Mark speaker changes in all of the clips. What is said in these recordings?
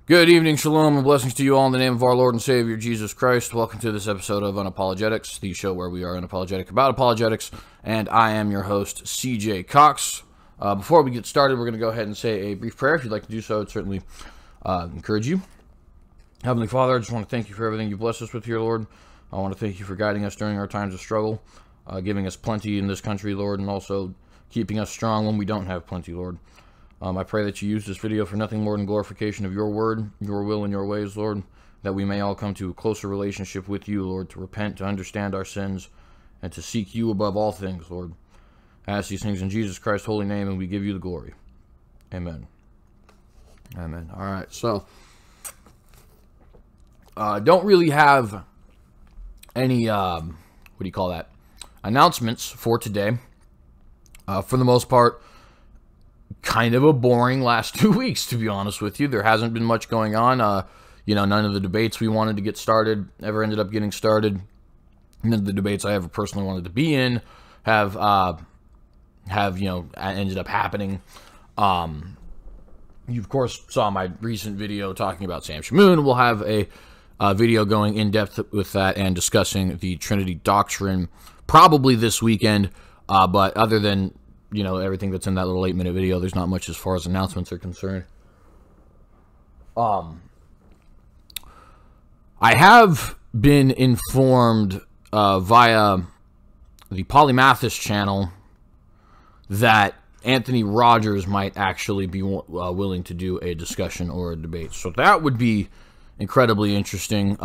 Speaker 1: Good evening, Shalom, and blessings to you all in the name of our Lord and Savior, Jesus Christ. Welcome to this episode of Un-Apologetics, the show where we are unapologetic about apologetics, and I am your host, C.J. Cox. Before we get started, we're going to go ahead and say a brief prayer. If you'd like to do so, I'd certainly encourage you. Heavenly Father, I just want to thank you for everything you blessed us with here, Lord. I want to thank you for guiding us during our times of struggle, giving us plenty in this country, Lord, and also keeping us strong when we don't have plenty, Lord. I pray that you use this video for nothing more than glorification of your word, your will, and your ways, Lord, that we may all come to a closer relationship with you, Lord, to repent, to understand our sins, and to seek you above all things, Lord. I ask these things in Jesus Christ's holy name, and we give you the glory. Amen. Amen. All right, so don't really have any, announcements for today. For the most part, kind of a boring last 2 weeks, to be honest with you. There hasn't been much going on. None of the debates we wanted to get started ever ended up getting started. None of the debates I ever personally wanted to be in have ended up happening. You, of course, saw my recent video talking about Sam Shamoon. We'll have a video going in depth with that and discussing the Trinity doctrine probably this weekend. But other than everything that's in that little 8-minute video, there's not much as far as announcements are concerned. I have been informed via the Polymathis channel that Anthony Rogers might actually be willing to do a discussion or a debate. So that would be incredibly interesting.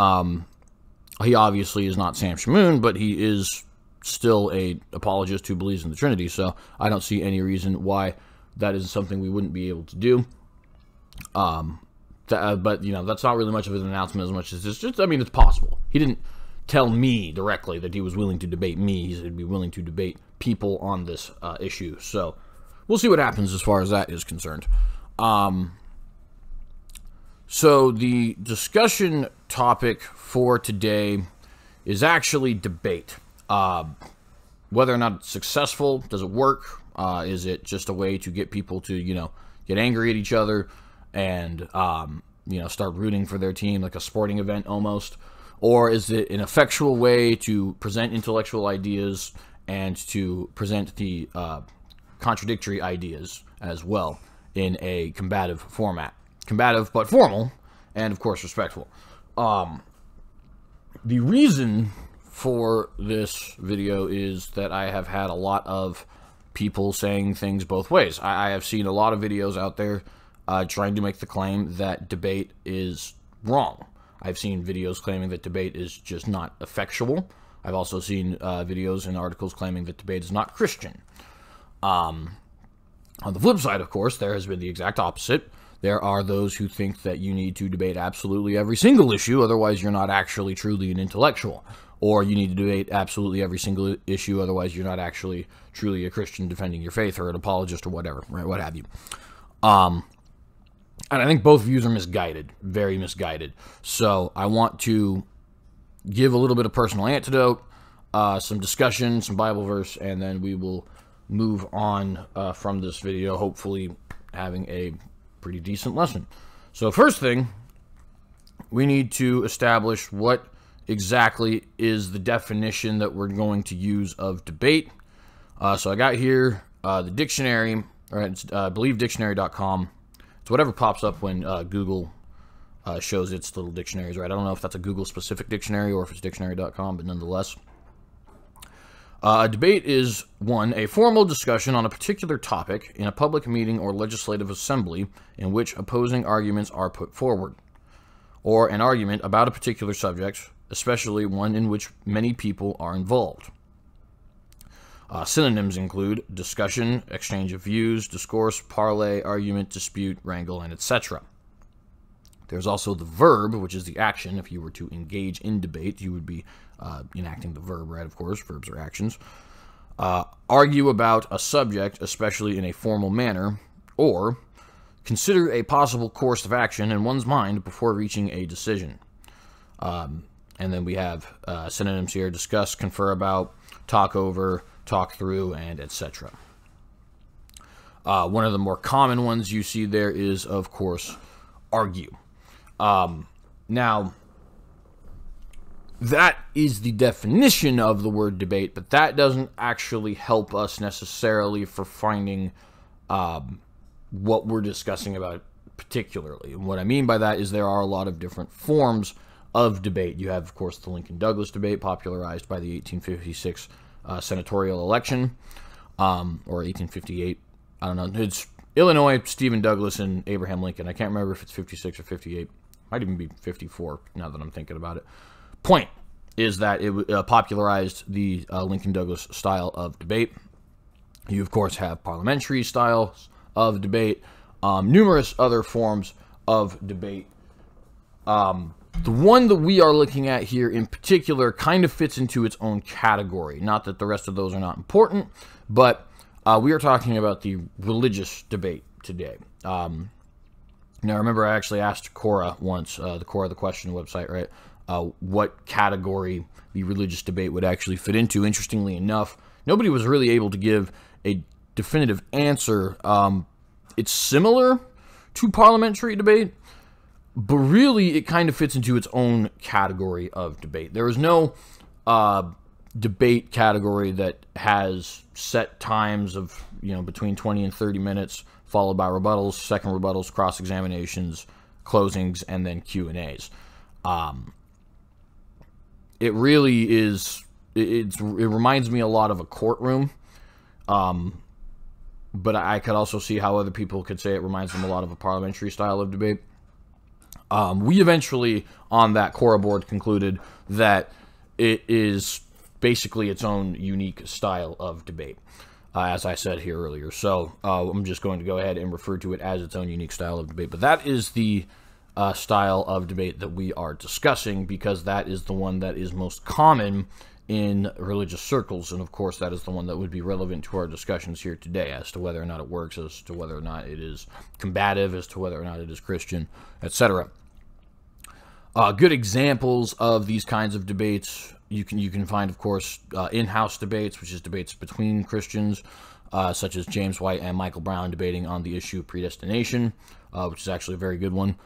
Speaker 1: He obviously is not Sam Shamoon, but he is still a apologist who believes in the Trinity, so I don't see any reason why that is something we wouldn't be able to do. But that's not really much of an announcement as much as it's possible. He didn't tell me directly that he was willing to debate me. He said he'd be willing to debate people on this issue, so we'll see what happens as far as that is concerned. So the discussion topic for today is actually debate. Whether or not it's successful, does it work? Is it just a way to get people to, get angry at each other and, start rooting for their team like a sporting event almost? Or is it an effectual way to present intellectual ideas and to present the contradictory ideas as well in a combative format? Combative but formal and, of course, respectful. The reason for this video is that I have had a lot of people saying things both ways. I have seen a lot of videos out there trying to make the claim that debate is wrong. I've seen videos claiming that debate is just not effectual. I've also seen videos and articles claiming that debate is not Christian. On the flip side, of course, there has been the exact opposite. There are those who think that you need to debate absolutely every single issue, otherwise you're not actually truly an intellectual. Or you need to debate absolutely every single issue, otherwise you're not actually truly a Christian defending your faith or an apologist or whatever, right? What have you. And I think both views are misguided, very misguided. So I want to give a little bit of personal antidote, some discussion, some Bible verse, and then we will move on from this video, hopefully having a pretty decent lesson. So first thing, we need to establish what exactly is the definition that we're going to use of debate. So I got here the dictionary, or it's believedictionary.com. It's whatever pops up when Google shows its little dictionaries, right? I don't know if that's a Google specific dictionary or if it's dictionary.com, but nonetheless. A debate is, 1, a formal discussion on a particular topic in a public meeting or legislative assembly in which opposing arguments are put forward, or an argument about a particular subject, especially one in which many people are involved. Synonyms include discussion, exchange of views, discourse, parley, argument, dispute, wrangle, and etc. There's also the verb, which is the action. If you were to engage in debate, you would be enacting the verb, right? Of course, verbs are actions. Argue about a subject, especially in a formal manner, or consider a possible course of action in one's mind before reaching a decision. And then we have synonyms here: discuss, confer about, talk over, talk through, and etc. One of the more common ones you see there is, of course, argue. Now, that is the definition of the word debate, but that doesn't actually help us necessarily for finding what we're discussing about particularly. And what I mean by that is there are a lot of different forms of debate. You have, of course, the Lincoln-Douglas debate, popularized by the 1856 senatorial election, or 1858. I don't know. It's Illinois, Stephen Douglas, and Abraham Lincoln. I can't remember if it's 56 or 58. Might even be 54, now that I'm thinking about it. Point is that it popularized the Lincoln-Douglas style of debate. You, of course, have parliamentary styles of debate, numerous other forms of debate. The one that we are looking at here in particular kind of fits into its own category. Not that the rest of those are not important, but we are talking about the religious debate today. Now, remember, I actually asked Cora once, the Cora the Question website, right, what category the religious debate would actually fit into. Interestingly enough, nobody was really able to give a definitive answer. It's similar to parliamentary debate, but really it kind of fits into its own category of debate. There is no debate category that has set times of, between 20 and 30 minutes, followed by rebuttals, second rebuttals, cross-examinations, closings, and then Q&As. It really is, it reminds me a lot of a courtroom, but I could also see how other people could say it reminds them a lot of a parliamentary style of debate. We eventually, on that Cora board, concluded that it is basically its own unique style of debate, as I said here earlier. So I'm just going to go ahead and refer to it as its own unique style of debate. But that is the style of debate that we are discussing, because that is the one that is most common in religious circles, and of course that is the one that would be relevant to our discussions here today, as to whether or not it works, as to whether or not it is combative, as to whether or not it is Christian, etc. Good examples of these kinds of debates you can find, of course, in-house debates, which is debates between Christians, such as James White and Michael Brown debating on the issue of predestination, which is actually a very good one.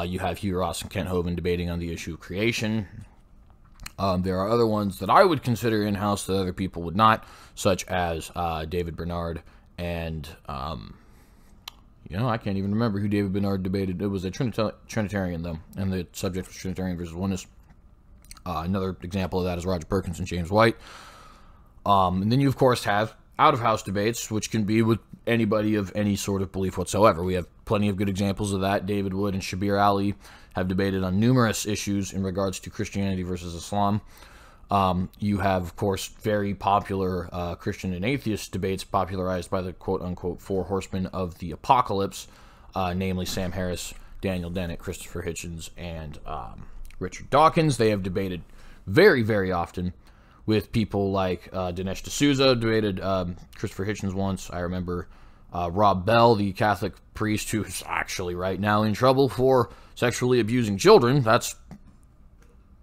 Speaker 1: You have Hugh Ross and Kent Hovind debating on the issue of creation. There are other ones that I would consider in-house that other people would not, such as David Bernard and, I can't even remember who David Bernard debated. It was a Trinitarian, though, and the subject was Trinitarian versus Oneness. Another example of that is Roger Perkins and James White. And then you, of course, have out-of-house debates, which can be with anybody of any sort of belief whatsoever. We have plenty of good examples of that. David Wood and Shabir Ali have debated on numerous issues in regards to Christianity versus Islam. You have, of course, very popular Christian and atheist debates popularized by the quote-unquote four horsemen of the apocalypse, namely Sam Harris, Daniel Dennett, Christopher Hitchens, and Richard Dawkins. They have debated very, very often with people like Dinesh D'Souza debated Christopher Hitchens once. I remember Rob Bell, the Catholic priest who is actually right now in trouble for sexually abusing children. That's,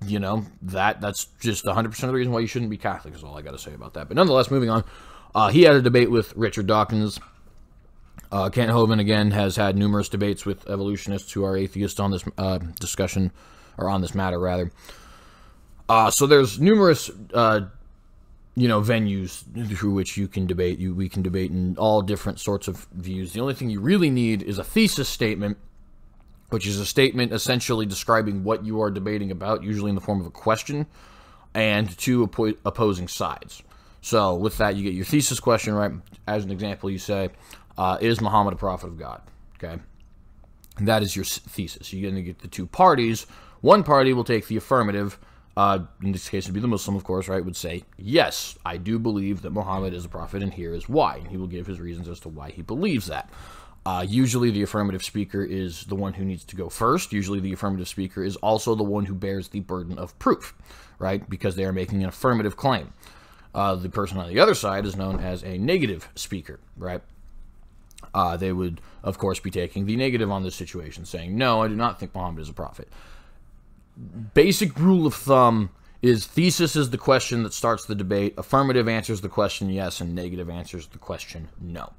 Speaker 1: that's just 100% of the reason why you shouldn't be Catholic, is all I got to say about that. But nonetheless, moving on, he had a debate with Richard Dawkins. Kent Hovind, again, has had numerous debates with evolutionists who are atheists on this discussion, or on this matter, rather. So there's numerous, venues through which you can debate. We can debate in all different sorts of views. The only thing you really need is a thesis statement, which is a statement essentially describing what you are debating about, usually in the form of a question, and two opposing sides. So with that, you get your thesis question, right? As an example, you say, is Muhammad a prophet of God? Okay. And that is your thesis. You're going to get the two parties. One party will take the affirmative. In this case, it would be the Muslim, of course, right, would say, yes, I do believe that Muhammad is a prophet, and here is why. And he will give his reasons as to why he believes that. Usually the affirmative speaker is the one who needs to go first. Usually the affirmative speaker is also the one who bears the burden of proof, right, because they are making an affirmative claim. The person on the other side is known as a negative speaker, right? They would, of course, be taking the negative on this situation, saying, no, I do not think Muhammad is a prophet. Basic rule of thumb is thesis is the question that starts the debate, affirmative answers the question yes, and negative answers the question no.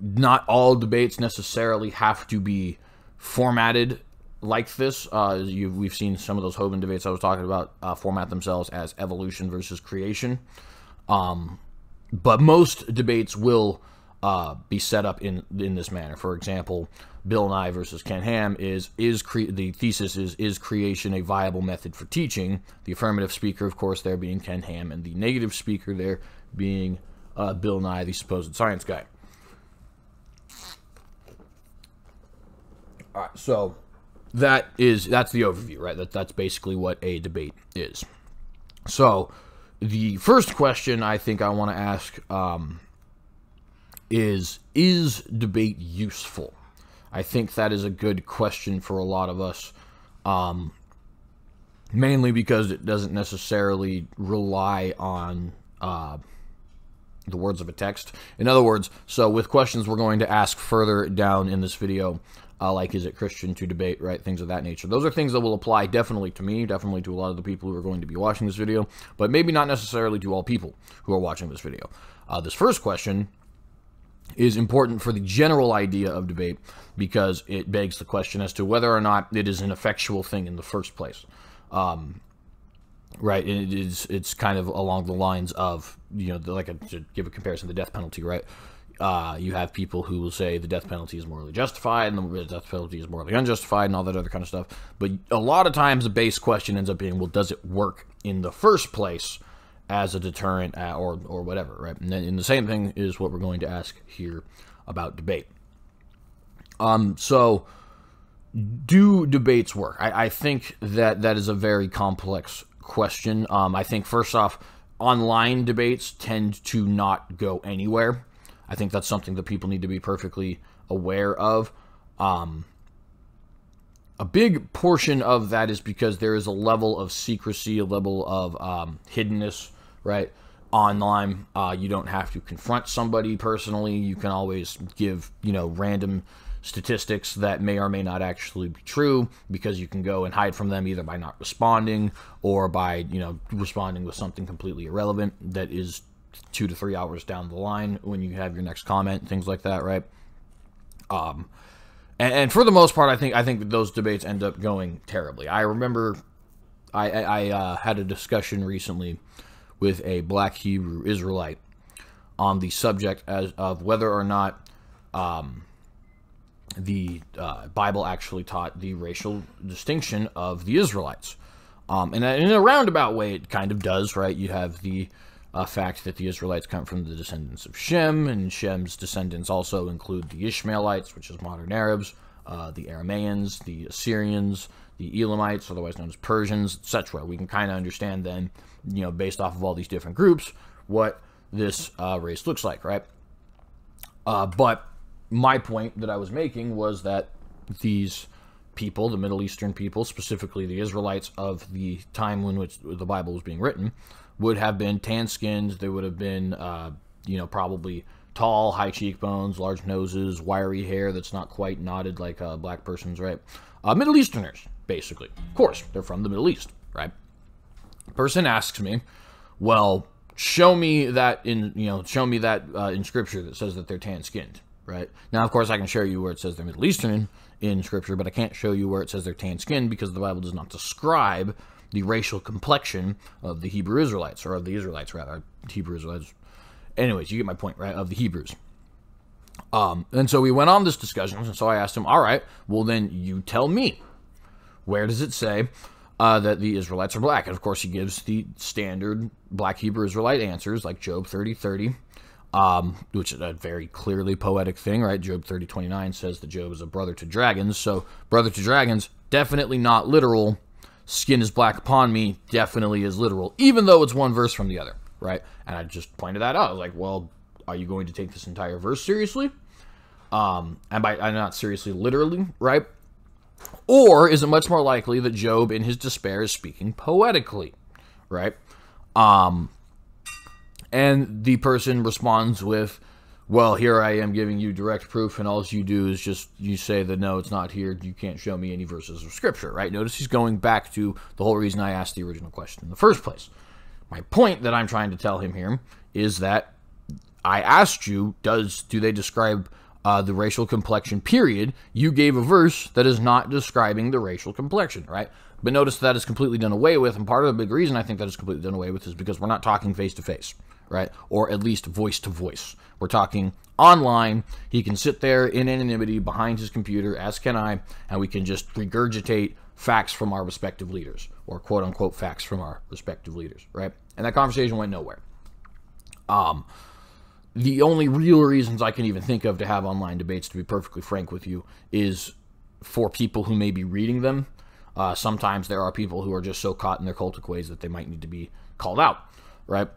Speaker 1: not all debates necessarily have to be formatted like this. We've seen some of those Hoban debates I was talking about format themselves as evolution versus creation. But most debates will be set up in this manner. For example, Bill Nye versus Ken Ham the thesis is creation a viable method for teaching? The affirmative speaker, of course, there being Ken Ham, and the negative speaker there being Bill Nye, the supposed science guy. All right, so that's the overview, right? That's basically what a debate is. So the first question I think I want to ask is debate useful? I think that is a good question for a lot of us, mainly because it doesn't necessarily rely on the words of a text. In other words, so with questions we're going to ask further down in this video, like, is it Christian to debate, right? Things of that nature. Those are things that will apply definitely to me, definitely to a lot of the people who are going to be watching this video, but maybe not necessarily to all people who are watching this video. This first question is important for the general idea of debate because it begs the question as to whether or not it is an effectual thing in the first place. Right, and it's kind of along the lines of, to give a comparison, the death penalty, right? You have people who will say the death penalty is morally justified and the death penalty is morally unjustified and all that other kind of stuff. But a lot of times the base question ends up being, well, does it work in the first place as a deterrent or whatever, right? And the same thing is what we're going to ask here about debate. So do debates work? I think that is a very complex question. I think, first off, online debates tend to not go anywhere. I think that's something that people need to be perfectly aware of. A big portion of that is because there is a level of secrecy, a level of hiddenness, right? Online, you don't have to confront somebody personally. You can always give, random statistics that may or may not actually be true, because you can go and hide from them either by not responding or by, responding with something completely irrelevant that is 2 to 3 hours down the line when you have your next comment, things like that, right? And for the most part, I think that those debates end up going terribly. I remember I had a discussion recently with a black Hebrew Israelite on the subject of whether or not the Bible actually taught the racial distinction of the Israelites. And in a roundabout way, it kind of does, right? You have the fact that the Israelites come from the descendants of Shem, and Shem's descendants also include the Ishmaelites, which is modern Arabs, the Aramaeans, the Assyrians, the Elamites, otherwise known as Persians, etc. We can kind of understand then, based off of all these different groups, what this race looks like, right? But my point that I was making was that these people, the Middle Eastern people, specifically the Israelites of the time in which the Bible was being written, would have been tan-skinned. They would have been, probably tall, high cheekbones, large noses, wiry hair that's not quite knotted like a black person's, right? Middle Easterners, basically. Of course, they're from the Middle East, right? The person asks me, well, show me that in Scripture that says that they're tan-skinned, right? Now, of course, I can show you where it says they're Middle Eastern in Scripture, but I can't show you where it says they're tan-skinned because the Bible does not describe the racial complexion of the Hebrew Israelites, or of the Israelites, rather. Hebrew Israelites. Anyways, you get my point, right? Of the Hebrews. And so we went on this discussion, and so I asked him, all right, well then you tell me, where does it say that the Israelites are black? And of course he gives the standard black Hebrew Israelite answers, like Job 30:30, which is a very clearly poetic thing, right? Job 30:29 says that Job is a brother to dragons, so brother to dragons, definitely not literal. Skin is black upon me definitely is literal, even though it's one verse from the other, right? And I just pointed that out. I was like, well, are you going to take this entire verse seriously? And by not seriously literally, right? Or is it much more likely that Job in his despair is speaking poetically, right? And the person responds with, well, here I am giving you direct proof, and all you do is you say that, no, it's not here, you can't show me any verses of Scripture, right? Notice he's going back to the whole reason I asked the original question in the first place. My point that I'm trying to tell him here is that I asked you, do they describe the racial complexion, period, you gave a verse that is not describing the racial complexion, right? But notice that is completely done away with, and part of the big reason I think that is completely done away with is because we're not talking face-to-face, right? Or at least voice-to-voice. We're talking online. He can sit there in anonymity behind his computer, as can I, and we can just regurgitate facts from our respective leaders, or quote-unquote facts from our respective leaders, right? And that conversation went nowhere. The only real reasons I can even think of to have online debates, to be perfectly frank with you, is for people who may be reading them. Sometimes there are people who are just so caught in their cultic ways that they might need to be called out, right?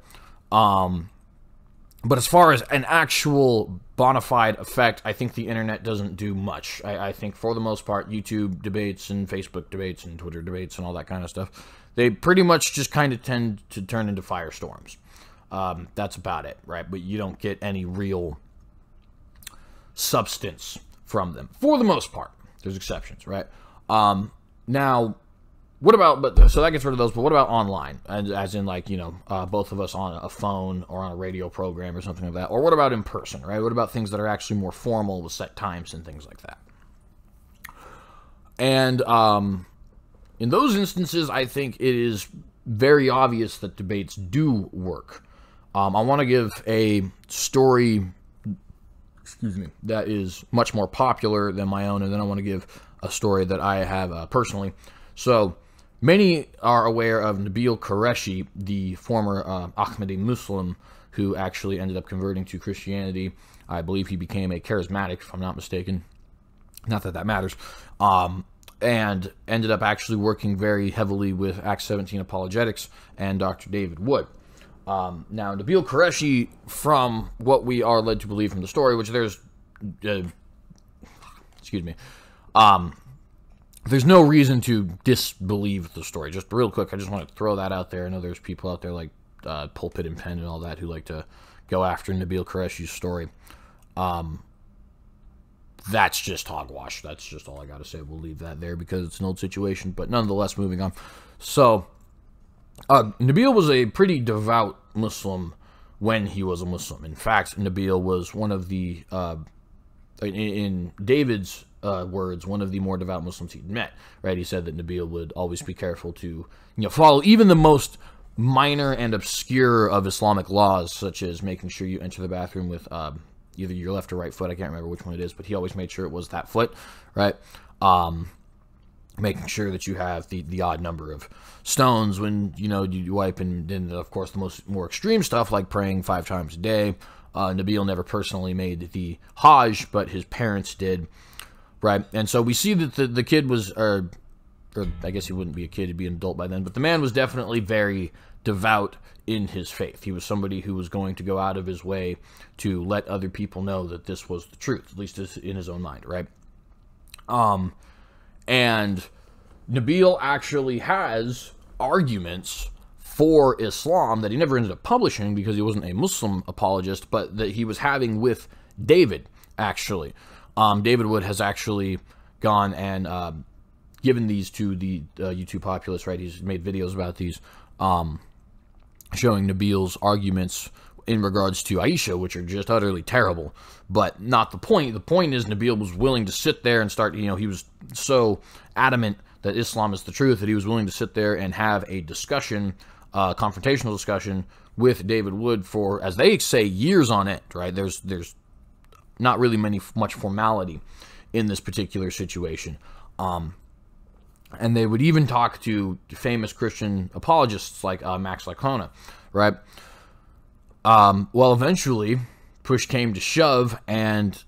Speaker 1: But as far as an actual bona fide effect, I think the internet doesn't do much. I think for the most part, YouTube debates and Facebook debates and Twitter debates and all that kind of stuff, they pretty much just kind of tend to turn into firestorms. That's about it, right? But you don't get any real substance from them, for the most part. There's exceptions, right? Now, what about, so that gets rid of those, but what about online? As in, like, you know, both of us on a phone or on a radio program or something like that. Or what about in person, right? What about things that are actually more formal with set times and things like that? And in those instances, I think it is very obvious that debates do work. I want to give a story, that is much more popular than my own, and then I want to give a story that I have personally. So, many are aware of Nabil Qureshi, the former Ahmadi Muslim, who actually ended up converting to Christianity. I believe he became a charismatic, if I'm not mistaken. Not that that matters. And ended up actually working very heavily with Acts 17 Apologetics and Dr. David Wood. Now, Nabil Qureshi, from what we are led to believe from the story, which there's, there's no reason to disbelieve the story. Just real quick, I just want to throw that out there. I know there's people out there like Pulpit and Pen and all that who like to go after Nabil Qureshi's story. That's just hogwash. That's just all I got to say. We'll leave that there because it's an old situation, but nonetheless, moving on. So, Nabil was a pretty devout Muslim when he was a Muslim. In fact, Nabil was one of the, in David's words, one of the more devout Muslims he'd met, right? He said that Nabil would always be careful to, follow even the most minor and obscure of Islamic laws, such as making sure you enter the bathroom with either your left or right foot. I can't remember which one it is, but he always made sure it was that foot, right? Making sure that you have the odd number of stones when, you wipe, and then, of course, the more extreme stuff, like praying 5 times a day. Nabil never personally made the Hajj, but his parents did, right? And so we see that the kid was, or I guess he wouldn't be a kid, he'd be an adult by then, but the man was definitely very devout in his faith. He was somebody who was going to go out of his way to let other people know that this was the truth, at least in his own mind, right? And Nabil actually has arguments for Islam that he never ended up publishing because he wasn't a Muslim apologist, but that he was having with David, actually. David Wood has actually gone and given these to the YouTube populace, right? He's made videos about these, showing Nabil's arguments in regards to Aisha, which are just utterly terrible, but not the point. The point is Nabil was willing to sit there and start, he was so adamant that Islam is the truth that he was willing to sit there and have a discussion, confrontational discussion with David Wood for, as they say, years on end, right? There's not really much formality in this particular situation. And they would even talk to famous Christian apologists like Max Lucado, right? Well, eventually, push came to shove, and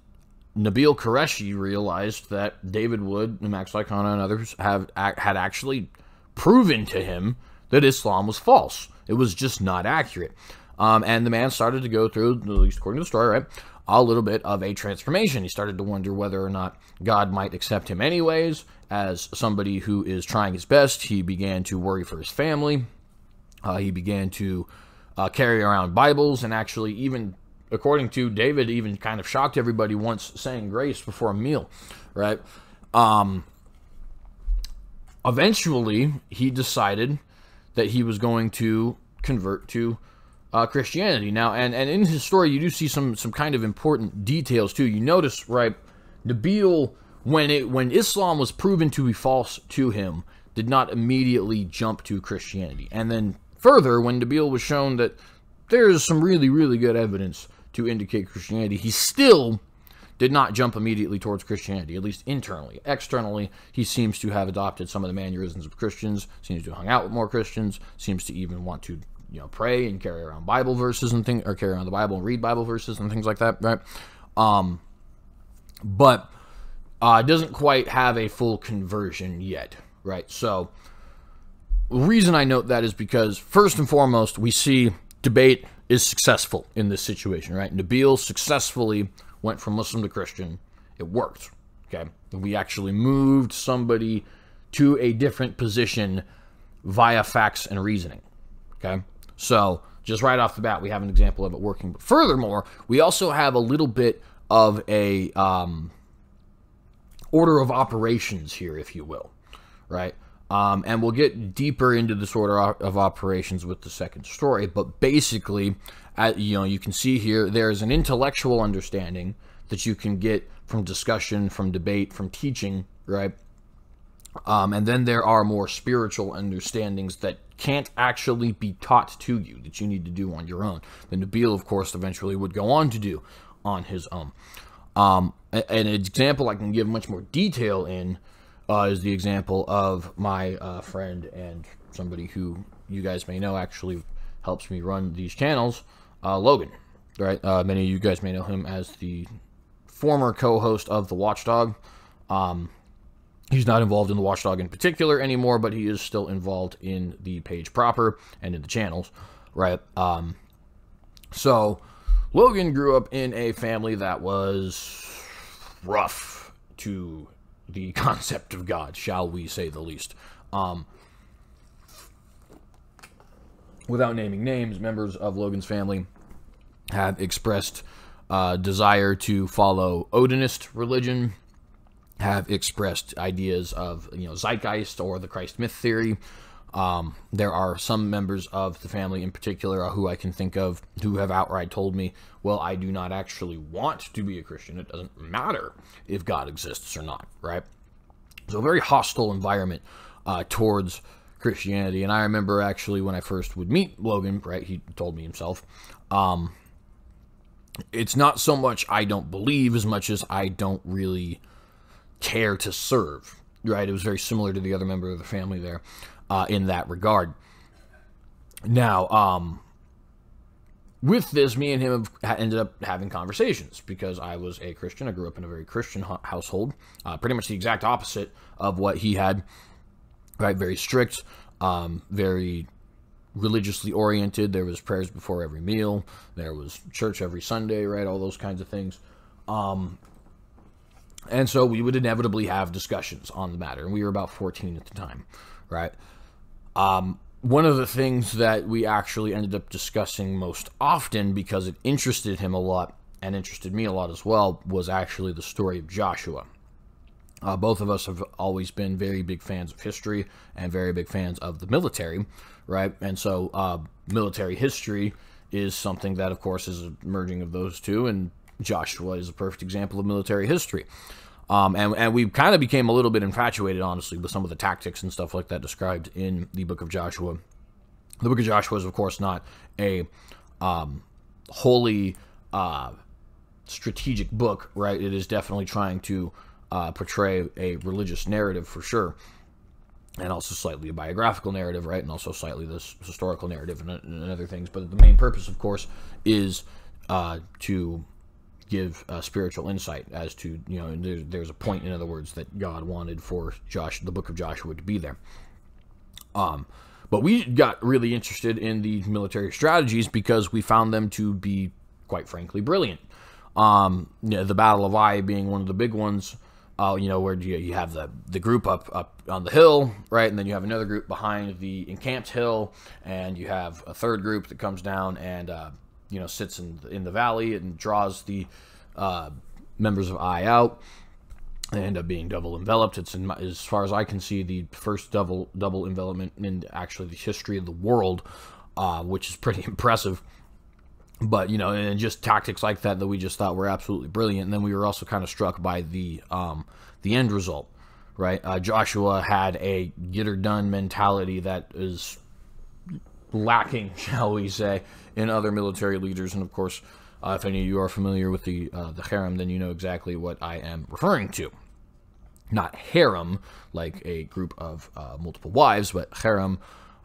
Speaker 1: Nabil Qureshi realized that David Wood, Max Lucado, and others had actually proven to him that Islam was false. It was just not accurate. And the man started to go through, at least according to the story, right, a little bit of a transformation. He started to wonder whether or not God might accept him anyways. As somebody who is trying his best, he began to worry for his family. He began to carry around Bibles, and actually, even according to David, even kind of shocked everybody once saying grace before a meal, right? Eventually, he decided that he was going to convert to Christianity. Now, and in his story, you do see some kind of important details too. You notice, right, Nabil, when Islam was proven to be false to him, did not immediately jump to Christianity. And then further, when Nabil was shown that there's some really, really good evidence to indicate Christianity, he still did not jump immediately towards Christianity, at least internally. Externally, he seems to have adopted some of the mannerisms of Christians, seems to have hung out with more Christians, seems to even want to, you know, pray and carry around Bible verses and things, or carry around the Bible and read Bible verses and things like that, right? But doesn't quite have a full conversion yet, right? So the reason I note that is because, first and foremost, we see debate is successful in this situation, right? Nabil successfully went from Muslim to Christian. It worked, okay? We actually moved somebody to a different position via facts and reasoning, okay? So just right off the bat, we have an example of it working. But furthermore, we also have a little bit of a order of operations here, if you will, right? And we'll get deeper into this order of operations with the second story, but basically, you know, you can see here, there's an intellectual understanding that you can get from discussion, from debate, from teaching, right? And then there are more spiritual understandings that can't actually be taught to you, that you need to do on your own. Then Nabil, of course, eventually would go on to do on his own. An example I can give much more detail in is the example of my friend and somebody who you guys may know actually helps me run these channels, Logan, right? Many of you guys may know him as the former co-host of The Watchdog. He's not involved in The Watchdog in particular anymore, but he is still involved in the page proper and in the channels, right? So Logan grew up in a family that was rough to the concept of God, shall we say the least. Without naming names, members of Logan's family have expressed desire to follow Odinist religion, have expressed ideas of, you know, zeitgeist or the Christ myth theory. There are some members of the family in particular who I can think of who have outright told me, well, I do not actually want to be a Christian. It doesn't matter if God exists or not, right? So a very hostile environment towards Christianity. And I remember actually when I first would meet Logan, right, he told me himself, it's not so much I don't believe as much as I don't really care to serve, right? It was very similar to the other member of the family there in that regard. Now, with this, me and him have ended up having conversations because I was a Christian. I grew up in a very Christian household, pretty much the exact opposite of what he had, right? Very strict, very religiously oriented. There was prayers before every meal. There was church every Sunday, right? All those kinds of things. And so we would inevitably have discussions on the matter. And we were about 14 at the time, right? One of the things that we actually ended up discussing most often, because it interested him a lot and interested me a lot as well, was actually the story of Joshua. Both of us have always been very big fans of history and very big fans of the military, right? And so military history is something that, of course, is a merging of those two, and Joshua is a perfect example of military history. And we kind of became a little bit infatuated, honestly, with some of the tactics and stuff like that described in the book of Joshua. The book of Joshua is, of course, not a wholly strategic book, right? It is definitely trying to portray a religious narrative for sure, and also slightly a biographical narrative, right? And also slightly this historical narrative and other things. But the main purpose, of course, is to give spiritual insight as to, you know, there's a point, in other words, that God wanted for the book of Joshua to be there. But we got really interested in the military strategies because we found them to be, quite frankly, brilliant. You know, the Battle of Ai being one of the big ones, you know, where you have the group up on the hill, right? And then you have another group behind the encamped hill, and you have a third group that comes down and you know, sits in the valley and draws the members of Ai out. They end up being double enveloped. It's, as far as I can see, the first double envelopment in actually the history of the world, which is pretty impressive. But, you know, and just tactics like that we just thought were absolutely brilliant. And then we were also kind of struck by the end result, right? Joshua had a get-her-done mentality that is lacking, shall we say, in other military leaders. And, of course, if any of you are familiar with the harem, then you know exactly what I am referring to. Not harem, like a group of multiple wives, but harem,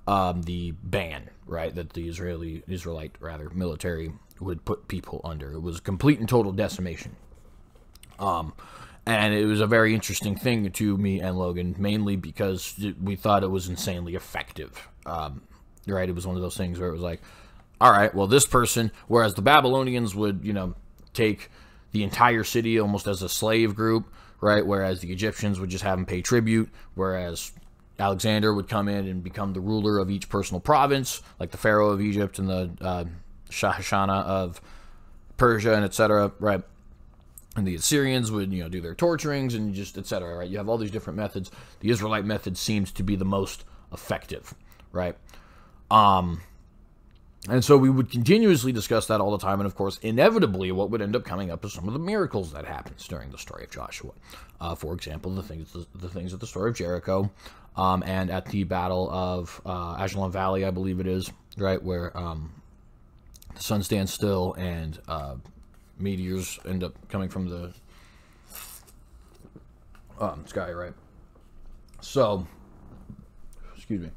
Speaker 1: the ban, right, that the Israelite military would put people under. It was complete and total decimation. And it was a very interesting thing to me and Logan, mainly because we thought it was insanely effective. Right, it was one of those things where it was like, all right, well, this person, whereas the Babylonians would, you know, take the entire city almost as a slave group, right, whereas the Egyptians would just have them pay tribute, whereas Alexander would come in and become the ruler of each personal province, like the Pharaoh of Egypt and the Shahshana of Persia and etc., right? And the Assyrians would, you know, do their torturings and just etc., right? You have all these different methods. The Israelite method seems to be the most effective, right? And so we would continuously discuss that all the time, and of course, inevitably, what would end up coming up is some of the miracles that happens during the story of Joshua. For example, the things at the story of Jericho, and at the Battle of Ashlon Valley, I believe it is, right, where the sun stands still and meteors end up coming from the sky, right? So, excuse me.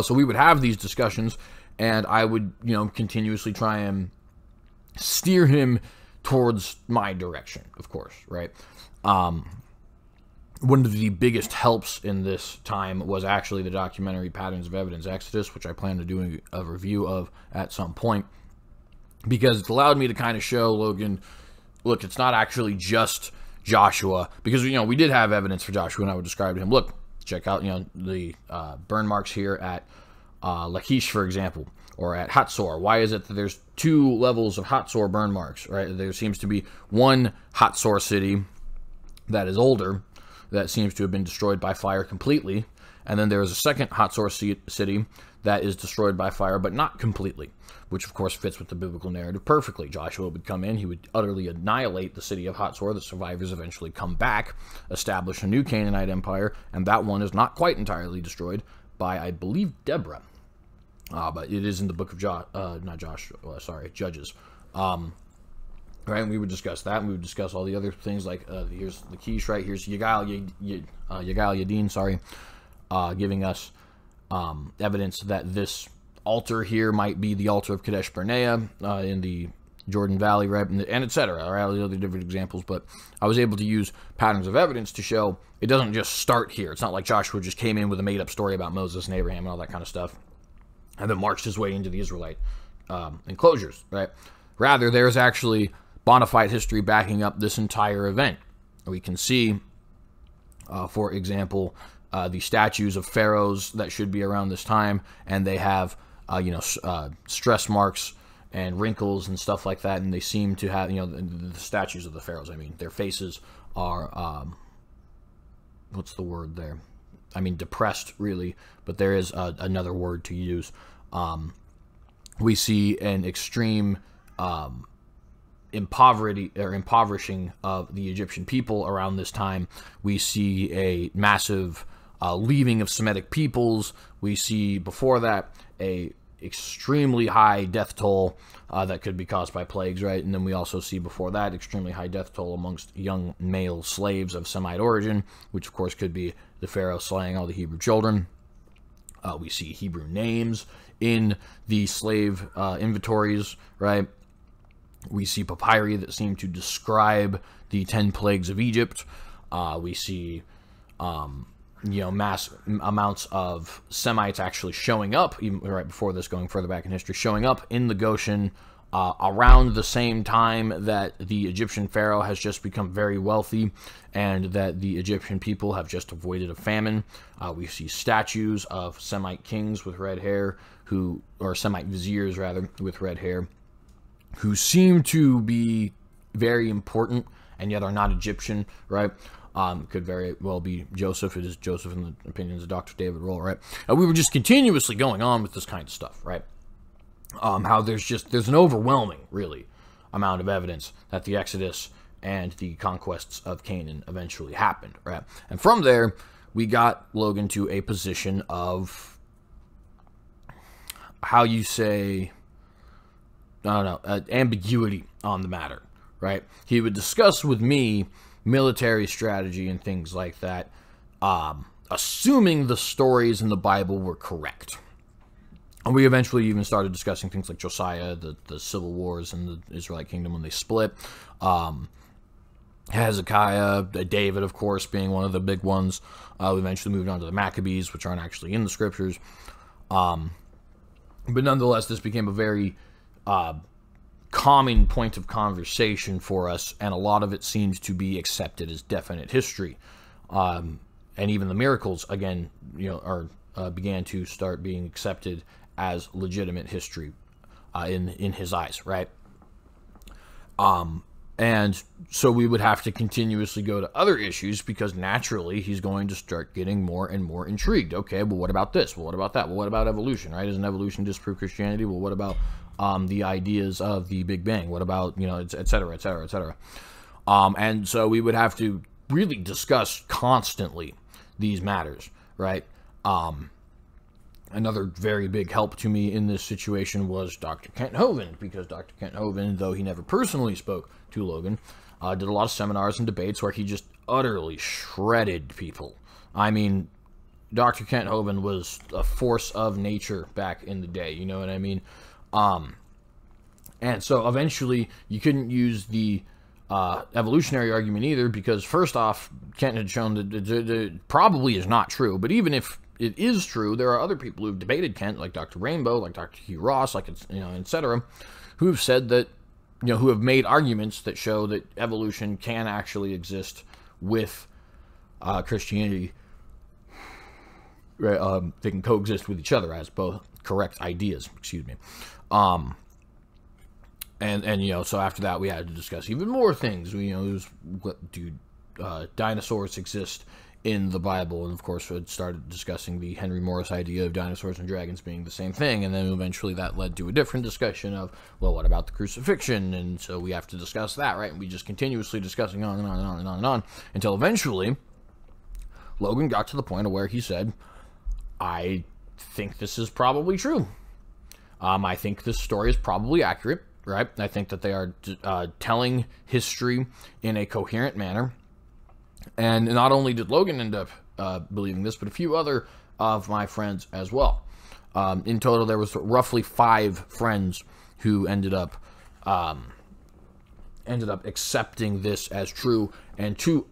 Speaker 1: So we would have these discussions, and I would, you know, continuously try and steer him towards my direction, of course, right? One of the biggest helps in this time was actually the documentary Patterns of Evidence Exodus, which I plan to do a review of at some point, because it's allowed me to kind of show Logan, look, it's not actually just Joshua, because, you know, we did have evidence for Joshua, and I would describe to him, look, check out, you know, the burn marks here at Lachish, for example, or at Hatzor. Why is it that there's two levels of Hatzor burn marks, right? There seems to be one Hatzor city that is older, that seems to have been destroyed by fire completely, and then there is a second Hatzor city that is destroyed by fire, but not completely, which of course fits with the biblical narrative perfectly. Joshua would come in, he would utterly annihilate the city of Hatzor, the survivors eventually come back, establish a new Canaanite empire, and that one is not quite entirely destroyed by, I believe, Deborah. But it is in the book of Judges. Right, and we would discuss that, and we would discuss all the other things, like here's Lachish, right, here's Yigal Yadin, sorry, giving us evidence that this altar here might be the altar of Kadesh Barnea in the Jordan Valley, right, and etc., right, all the other different examples. But I was able to use patterns of evidence to show it doesn't just start here. It's not like Joshua just came in with a made-up story about Moses and Abraham and all that kind of stuff, and then marched his way into the Israelite enclosures, right? Rather, there's actually bona fide history backing up this entire event. We can see, for example, the statues of pharaohs that should be around this time, and they have, stress marks and wrinkles and stuff like that, and they seem to have, the statues of the pharaohs, I mean, their faces are, what's the word there? I mean, depressed, really, but there is another word to use. We see an extreme impoverishing of the Egyptian people around this time. We see a massive leaving of Semitic peoples. We see before that a extremely high death toll that could be caused by plagues, right? And then we also see before that extremely high death toll amongst young male slaves of Semite origin, which of course could be the Pharaoh slaying all the Hebrew children. We see Hebrew names in the slave inventories, right? We see papyri that seem to describe the 10 plagues of Egypt. We see, mass amounts of Semites actually showing up, even right before this, going further back in history, showing up in the Goshen around the same time that the Egyptian pharaoh has just become very wealthy and that the Egyptian people have just avoided a famine. We see statues of Semite kings with red hair, or Semite viziers, rather, with red hair, who seem to be very important and yet are not Egyptian, right? Could very well be Joseph. It is Joseph in the opinions of Dr. David Roll, right? We were just continuously going on with this kind of stuff, right? how there's an overwhelming, really, amount of evidence that the Exodus and the conquests of Canaan eventually happened, right? And from there, we got Logan to a position of, how you say, I don't know, ambiguity on the matter, right? He would discuss with me military strategy and things like that, assuming the stories in the Bible were correct. And we eventually even started discussing things like Josiah, the civil wars in the Israelite kingdom when they split. Hezekiah, David, of course, being one of the big ones. We eventually moved on to the Maccabees, which aren't actually in the scriptures. But nonetheless, this became a very common point of conversation for us, and a lot of it seems to be accepted as definite history. And even the miracles, again, began to start being accepted as legitimate history in his eyes, right? And so we would have to continuously go to other issues, because naturally he's going to start getting more and more intrigued. Okay, well, what about this? Well, what about that? Well, what about evolution, right? Doesn't evolution disprove Christianity? Well, what about the ideas of the Big Bang? What about, et cetera, et cetera, et cetera. And so we would have to really discuss constantly these matters, right? Another very big help to me in this situation was Dr. Kent Hovind, because Dr. Kent Hovind, though he never personally spoke to Logan, did a lot of seminars and debates where he just utterly shredded people. I mean, Dr. Kent Hovind was a force of nature back in the day, you know what I mean? And so eventually you couldn't use the evolutionary argument either, because first off, Kent had shown that it probably is not true, but even if it is true, there are other people who've debated Kent, like Dr. Rainbow, like Dr. Hugh Ross, like, etc., who have said that, who have made arguments that show that evolution can actually exist with Christianity. They can coexist with each other as both correct ideas, excuse me. And so after that, we had to discuss even more things. Do dinosaurs exist in the Bible? And of course, we started discussing the Henry Morris idea of dinosaurs and dragons being the same thing. And then eventually that led to a different discussion of, well, what about the crucifixion? And so we have to discuss that, right? And we just continuously discussing on and on and on and on and on until eventually Logan got to the point of where he said, I think this is probably true. I think this story is probably accurate, right? I think that they are telling history in a coherent manner. And not only did Logan end up believing this, but a few other of my friends as well. In total, there was roughly 5 friends who ended up accepting this as true, and 2,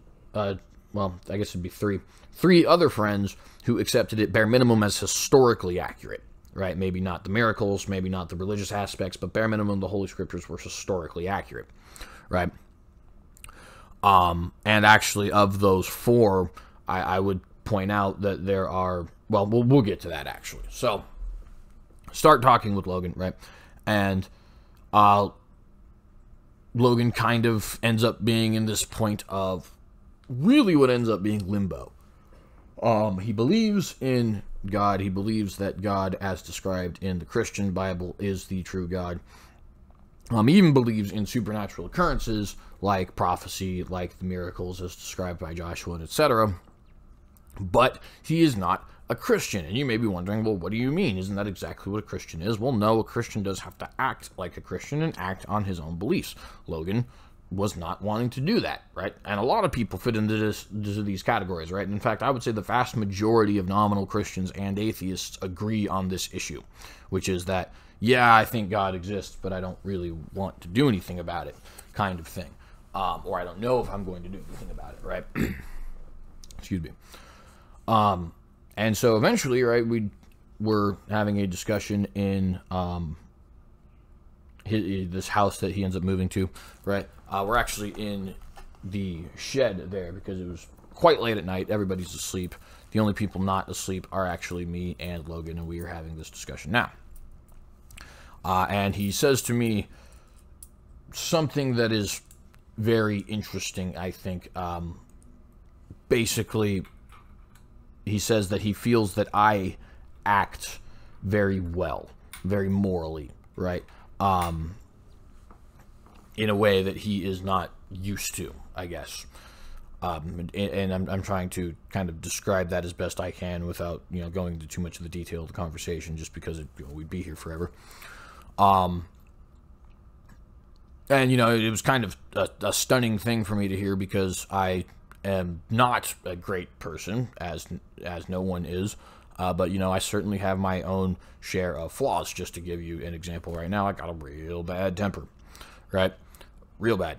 Speaker 1: well, I guess it'd be 3 other friends who accepted it bare minimum as historically accurate, right? Maybe not the miracles, maybe not the religious aspects, but bare minimum the Holy Scriptures were historically accurate, right? And actually, of those 4, I would point out that there are, well, we'll get to that actually. So, start talking with Logan, right? And Logan kind of ends up being in this point of really what ends up being limbo. He believes in God. He believes that God, as described in the Christian Bible, is the true God. He even believes in supernatural occurrences like prophecy, like the miracles as described by Joshua, etc. But he is not a Christian. And you may be wondering, well, what do you mean? Isn't that exactly what a Christian is? Well, no, a Christian does have to act like a Christian and act on his own beliefs. Logan was not wanting to do that, right? And a lot of people fit into these categories, right? And in fact, I would say the vast majority of nominal Christians and atheists agree on this issue, which is that, yeah, I think God exists, but I don't really want to do anything about it, kind of thing. Or I don't know if I'm going to do anything about it, right? Excuse me. And so eventually, right, we were having a discussion in this house that he ends up moving to, right? We're actually in the shed there because it was quite late at night. Everybody's asleep. The only people not asleep are actually me and Logan, and we are having this discussion now. And he says to me something that is very interesting, I think. Basically, he says that he feels that I act very well, very morally, right? In a way that he is not used to, I guess. And I'm trying to kind of describe that as best I can without, going into too much of the detail of the conversation, just because we'd be here forever. And, it was kind of a stunning thing for me to hear, because I am not a great person, as no one is. But, I certainly have my own share of flaws. Just to give you an example right now, I got a real bad temper, right? Real bad.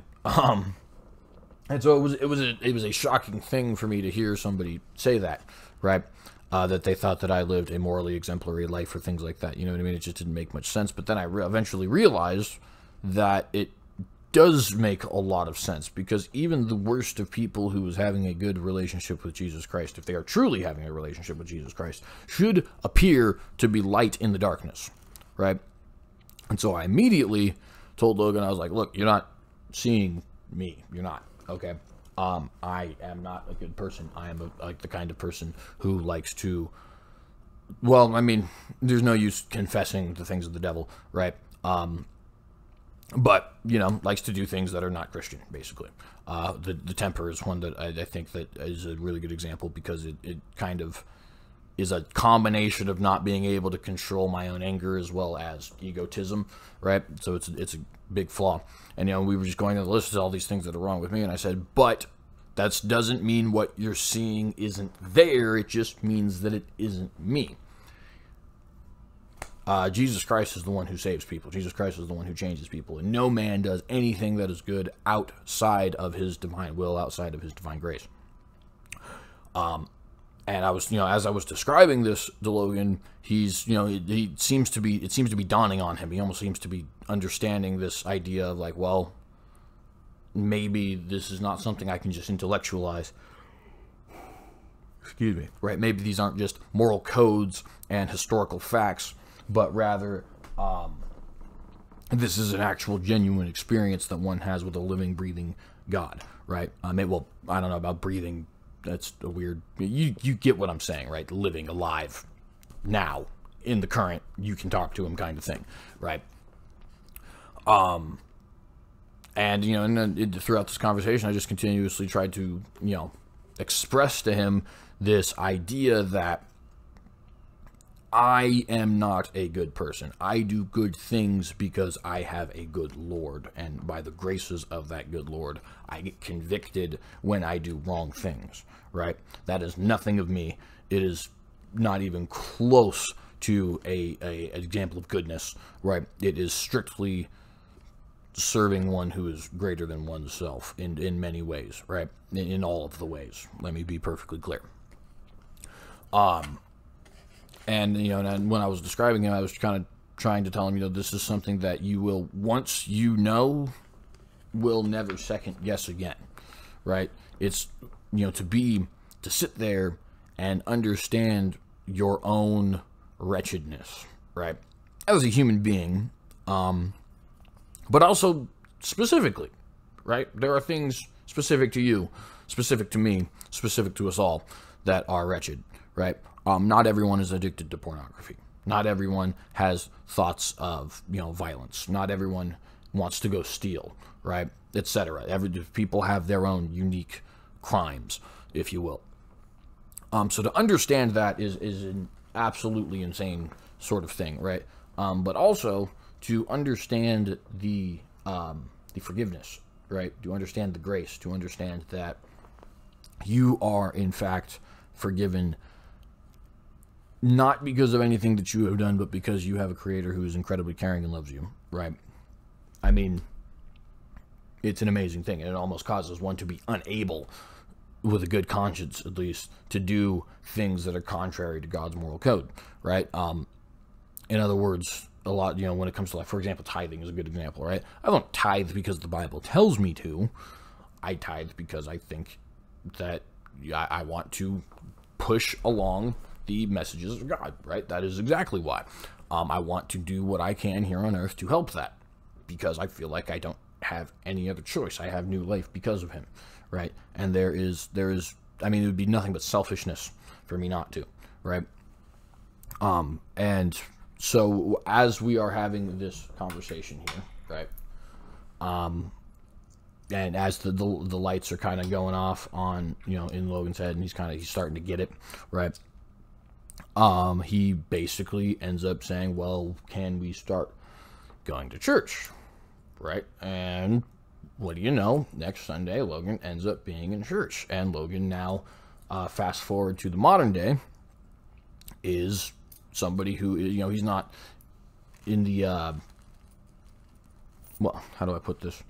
Speaker 1: And so it was a shocking thing for me to hear somebody say that, right? That they thought that I lived a morally exemplary life or things like that. You know what I mean? It just didn't make much sense. But then I eventually realized that it does make a lot of sense, because even the worst of people who is having a good relationship with Jesus Christ, if they are truly having a relationship with Jesus Christ, should appear to be light in the darkness, right? And so I immediately told Logan, I was like, look, you're not seeing me. You're not. Okay. I am not a good person. I am like the kind of person who likes to, well, I mean, there's no use confessing the things of the devil, right? But, likes to do things that are not Christian, basically. The temper is one that I think that is a really good example, because it kind of is a combination of not being able to control my own anger as well as egotism, right? So it's a big flaw. And, we were just going on the list of all these things that are wrong with me, and I said, but that doesn't mean what you're seeing isn't there. It just means that it isn't me. Jesus Christ is the one who saves people. Jesus Christ is the one who changes people. And no man does anything that is good outside of his divine will, outside of his divine grace. And I was, as I was describing this to Logan, he's, it seems to be dawning on him. He almost seems to be understanding this idea of like, well, maybe this is not something I can just intellectualize. Excuse me. Right? Maybe these aren't just moral codes and historical facts, but rather, this is an actual genuine experience that one has with a living, breathing God, right? Well, I don't know about breathing. That's a weird, you get what I'm saying, right? Living, alive, now, in the current, you can talk to him kind of thing, right? And, and then throughout this conversation, I just continuously tried to, express to him this idea that I am not a good person. I do good things because I have a good Lord, and by the graces of that good Lord, I get convicted when I do wrong things, right? That is nothing of me. It is not even close to an example of goodness, right? It is strictly serving one who is greater than oneself in many ways, right? In all of the ways. Let me be perfectly clear. And, and when I was describing him, I was kind of trying to tell him, this is something that you will, once will never second guess again, right? It's, to sit there and understand your own wretchedness, right? As a human being, but also specifically, right? There are things specific to you, specific to me, specific to us all that are wretched, right? Not everyone is addicted to pornography. Not everyone has thoughts of, violence. Not everyone wants to go steal, right? Etc. People have their own unique crimes, if you will. So to understand that is an absolutely insane sort of thing, right? But also to understand the forgiveness, right? To understand the grace, to understand that you are in fact forgiven, not because of anything that you have done, but because you have a creator who is incredibly caring and loves you, right? I mean, it's an amazing thing, and it almost causes one to be unable, with a good conscience at least, to do things that are contrary to God's moral code, right? In other words, a lot, when it comes to, like, for example, tithing is a good example, right? I don't tithe because the Bible tells me to. I tithe because I think that I want to push along the messages of God, right? That is exactly why. I want to do what I can here on earth to help that, because I feel like I don't have any other choice. I have new life because of him, right? And there is, I mean, it would be nothing but selfishness for me not to, right? And, So as we are having this conversation here, right? And as the lights are kind of going off on, in Logan's head, and he's starting to get it, right? He basically ends up saying, well, can we start going to church, right? And what do you know? Next Sunday, Logan ends up being in church, and Logan now, fast forward to the modern day, is somebody who, he's not in the, well, how do I put this?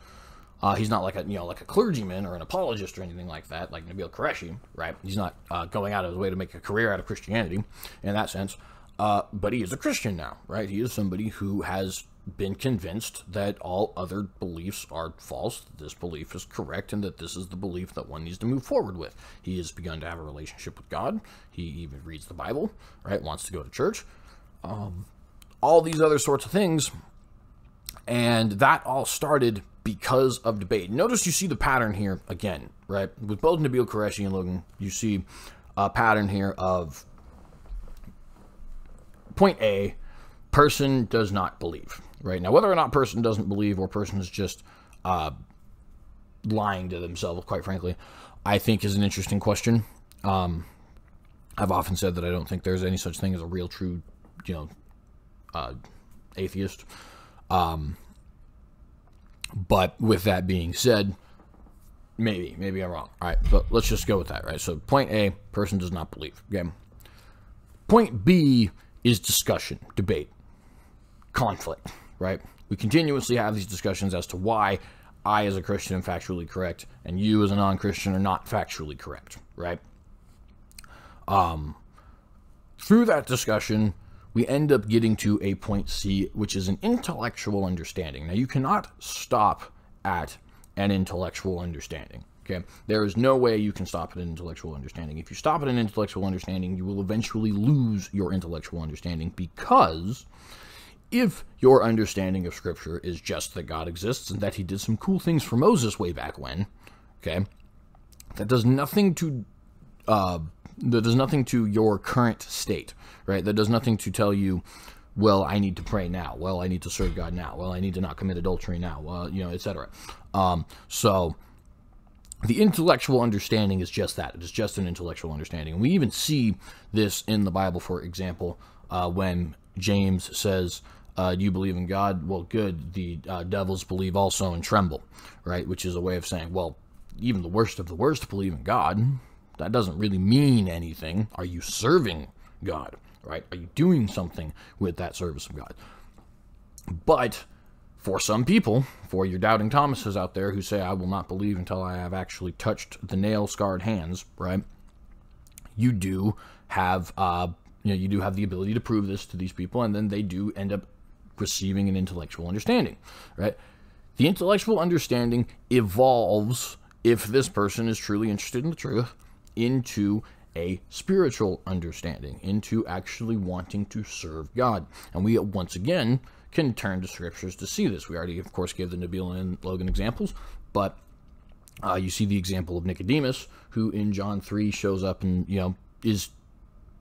Speaker 1: He's not like a clergyman or an apologist or anything like that, like Nabil Qureshi, right? He's not going out of his way to make a career out of Christianity in that sense. But he is a Christian now, right? He is somebody who has been convinced that all other beliefs are false, that this belief is correct, and that this is the belief that one needs to move forward with. He has begun to have a relationship with God. He even reads the Bible, right? Wants to go to church. All these other sorts of things. And that all started because of debate. Notice you see the pattern here again, right? With both Nabil Qureshi and Logan, you see a pattern here of point A, person does not believe, right? Now, whether or not person doesn't believe or person is just lying to themselves, quite frankly, I think is an interesting question. I've often said that I don't think there's any such thing as a real, true, atheist. But with that being said, maybe I'm wrong. All right, but let's just go with that, right? So point A, person does not believe. Okay. Point B is discussion, debate, conflict, right? We continuously have these discussions as to why I, as a Christian, am factually correct, and you, as a non-Christian, are not factually correct, right? Through that discussion, we end up getting to a point C, which is an intellectual understanding. Now, you cannot stop at an intellectual understanding, okay? There is no way you can stop at an intellectual understanding. If you stop at an intellectual understanding, you will eventually lose your intellectual understanding, because if your understanding of Scripture is just that God exists and that he did some cool things for Moses way back when, okay, that does nothing to your current state, right? That does nothing to tell you, well, I need to pray now. Well, I need to serve God now. Well, I need to not commit adultery now. Well, etc. So the intellectual understanding is just that. It is just an intellectual understanding. And we even see this in the Bible, for example, when James says, do you believe in God? Well, good. The devils believe also and tremble, right? Which is a way of saying, well, even the worst of the worst believe in God. That doesn't really mean anything. Are you serving God, right? Are you doing something with that service of God? But for some people, for your doubting Thomases out there who say, I will not believe until I have actually touched the nail-scarred hands, right? You do have, you do have the ability to prove this to these people, and then they do end up receiving an intellectual understanding, right? The intellectual understanding evolves, if this person is truly interested in the truth, into a spiritual understanding, into actually wanting to serve God. And we, once again, can turn to scriptures to see this. We already, of course, gave the Nabil and Logan examples, but you see the example of Nicodemus, who in John 3 shows up and, is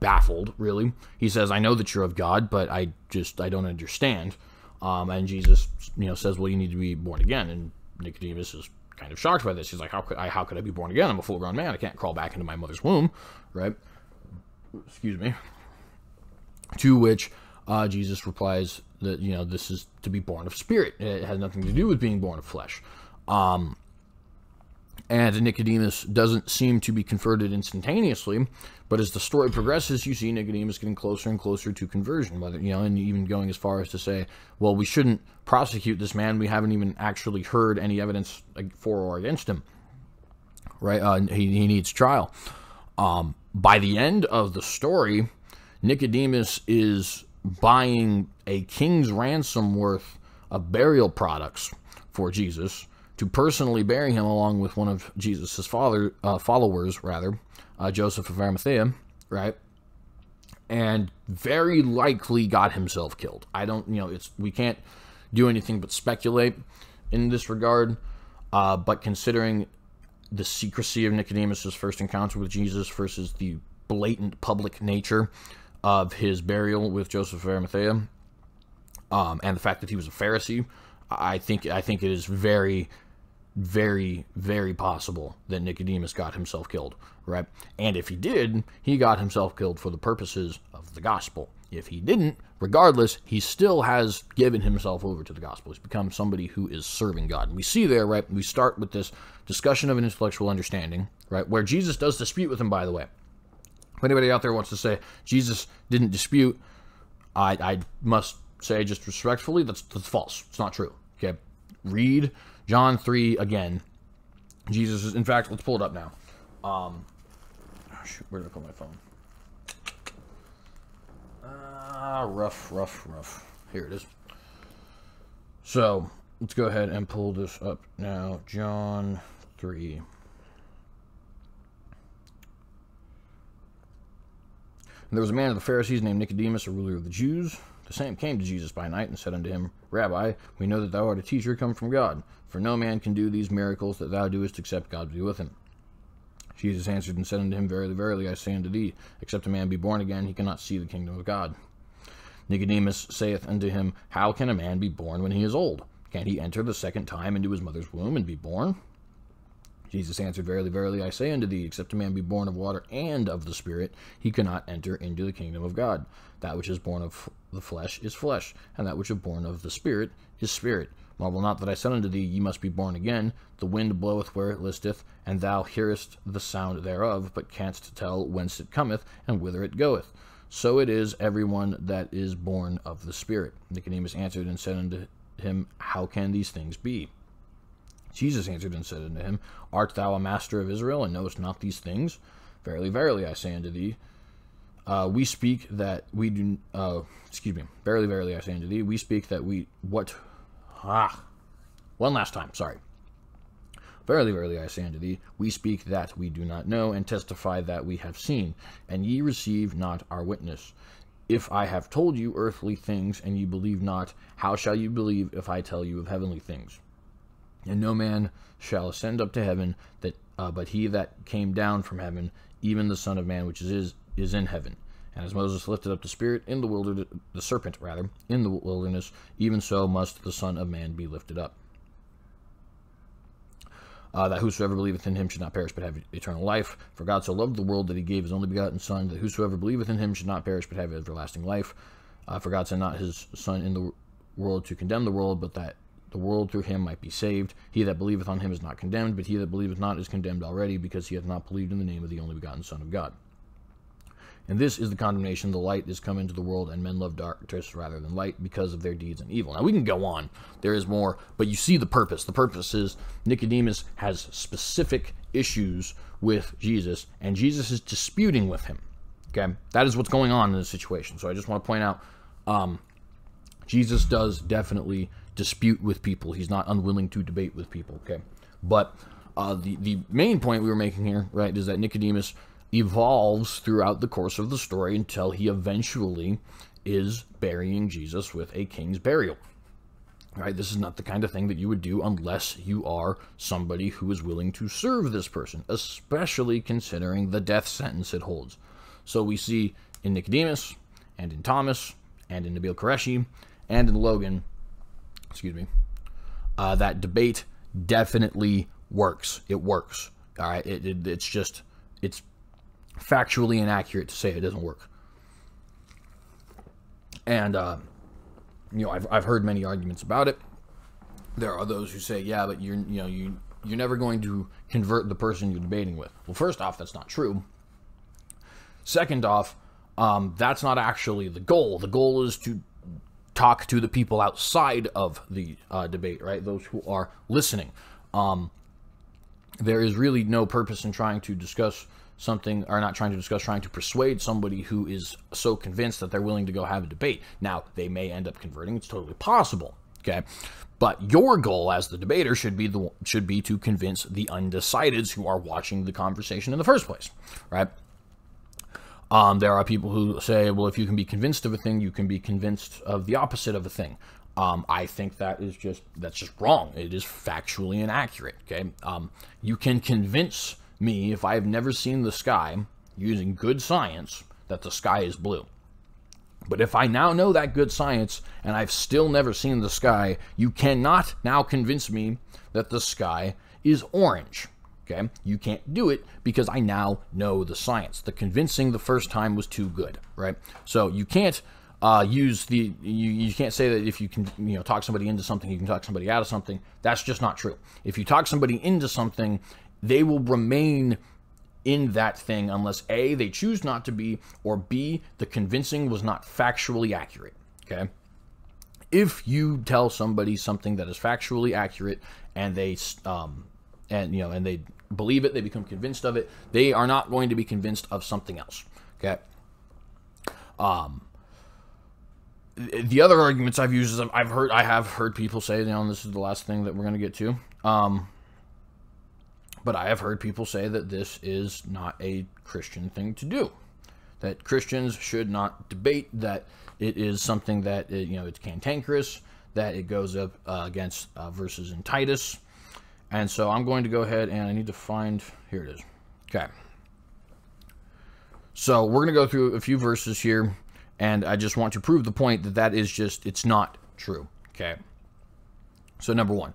Speaker 1: baffled, really. He says, I know that you're of God, but I don't understand. And Jesus, says, well, you need to be born again. And Nicodemus is kind of shocked by this. He's like, how could I be born again? I'm a full-grown man. I can't crawl back into my mother's womb, right? Excuse me. To which Jesus replies that, this is to be born of spirit. It has nothing to do with being born of flesh. And Nicodemus doesn't seem to be converted instantaneously, but as the story progresses, you see Nicodemus getting closer and closer to conversion, whether, and even going as far as to say, well, we shouldn't prosecute this man. We haven't even actually heard any evidence for or against him, right? He needs trial. By the end of the story, Nicodemus is buying a king's ransom worth of burial products for Jesus to personally bury him along with one of Jesus' followers, Joseph of Arimathea, right? And very likely got himself killed. I don't, we can't do anything but speculate in this regard, but considering the secrecy of Nicodemus' first encounter with Jesus versus the blatant public nature of his burial with Joseph of Arimathea, and the fact that he was a Pharisee, I think it is very, very, very possible that Nicodemus got himself killed, right? And if he did, he got himself killed for the purposes of the gospel. If he didn't, regardless, he still has given himself over to the gospel. He's become somebody who is serving God. And we see there, right, we start with this discussion of an intellectual understanding, right, where Jesus does dispute with him, by the way. If anybody out there wants to say Jesus didn't dispute, I must say just respectfully, that's false. It's not true, okay? Read John 3 again. Jesus is, in fact, let's pull it up now. Shoot, where did I put my phone? Rough. Here it is. So, let's go ahead and pull this up now. John 3. And there was a man of the Pharisees named Nicodemus, a ruler of the Jews. The same came to Jesus by night and said unto him, Rabbi, we know that thou art a teacher come from God, for no man can do these miracles that thou doest except God be with him. Jesus answered and said unto him, Verily, verily, I say unto thee, except a man be born again, he cannot see the kingdom of God. Nicodemus saith unto him, How can a man be born when he is old? Can he enter the second time into his mother's womb and be born? Jesus answered, Verily, verily, I say unto thee, except a man be born of water and of the Spirit, he cannot enter into the kingdom of God. That which is born of the flesh is flesh, and that which is born of the Spirit is spirit. Marvel not that I said unto thee, Ye must be born again. The wind bloweth where it listeth, and thou hearest the sound thereof, but canst tell whence it cometh, and whither it goeth. So it is every one that is born of the Spirit. Nicodemus answered and said unto him, How can these things be? Jesus answered and said unto him, Art thou a master of Israel, and knowest not these things? Verily, verily, I say unto thee, we speak that we do, verily, verily, I say unto thee, we speak that we, one last time, sorry. Verily, verily, I say unto thee, we speak that we do not know, and testify that we have seen, and ye receive not our witness. If I have told you earthly things, and ye believe not, how shall you believe if I tell you of heavenly things? And no man shall ascend up to heaven, but he that came down from heaven, even the Son of Man which is in heaven. And as Moses lifted up the serpent in the wilderness, even so must the Son of Man be lifted up. That whosoever believeth in him should not perish but have eternal life. For God so loved the world that he gave his only begotten Son, that whosoever believeth in him should not perish but have everlasting life. For God sent not his Son in the world to condemn the world, but that the world through him might be saved. He that believeth on him is not condemned, but he that believeth not is condemned already, because he hath not believed in the name of the only begotten Son of God. And this is the condemnation: the light is come into the world, and men love darkness rather than light, because of their deeds and evil. Now we can go on. There is more, but you see the purpose. The purpose is Nicodemus has specific issues with Jesus, and Jesus is disputing with him. Okay? That is what's going on in this situation. So I just want to point out, Jesus does definitely dispute with people. He's not unwilling to debate with people, okay? But the main point we were making here, right, is that Nicodemus evolves throughout the course of the story until he eventually is burying Jesus with a king's burial. Right? This is not the kind of thing that you would do unless you are somebody who is willing to serve this person, especially considering the death sentence it holds. So we see in Nicodemus, and in Thomas, and in Nabil Qureshi, and in Logan, that debate definitely works. It works. All right, it's factually inaccurate to say it doesn't work. And I've heard many arguments about it. There are those who say, yeah, but you're never going to convert the person you're debating with. Well, first off, that's not true. Second off, that's not actually the goal. The goal is to talk to the people outside of the debate, right? Those who are listening. There is really no purpose in trying to discuss something, or not trying to discuss, trying to persuade somebody who is so convinced that they're willing to go have a debate. Now, they may end up converting. It's totally possible, okay? But your goal as the debater should be to convince the undecideds who are watching the conversation in the first place, right? There are people who say, well, if you can be convinced of a thing, you can be convinced of the opposite of a thing. I think that's just wrong. It is factually inaccurate, okay? You can convince me, if I've never seen the sky, using good science, that the sky is blue. But if I now know that good science and I've still never seen the sky, you cannot now convince me that the sky is orange. Okay? You can't do it because I now know the science. The convincing the first time was too good, right? So you can't you can't say that if you can talk somebody into something, you can talk somebody out of something. That's just not true. If you talk somebody into something, they will remain in that thing unless A, they choose not to be, or B, the convincing was not factually accurate. Okay? If you tell somebody something that is factually accurate and they and they believe it, they become convinced of it, they are not going to be convinced of something else. Okay? The other arguments I've used is I have heard people say, and this is the last thing that we're going to get to. But I have heard people say that this is not a Christian thing to do. That Christians should not debate, that it is something that, it's cantankerous, that it goes up against verses in Titus. And so I'm going to go ahead and I need to find, here it is. Okay. So we're going to go through a few verses here, and I just want to prove the point that is just, it's not true. Okay. So number one.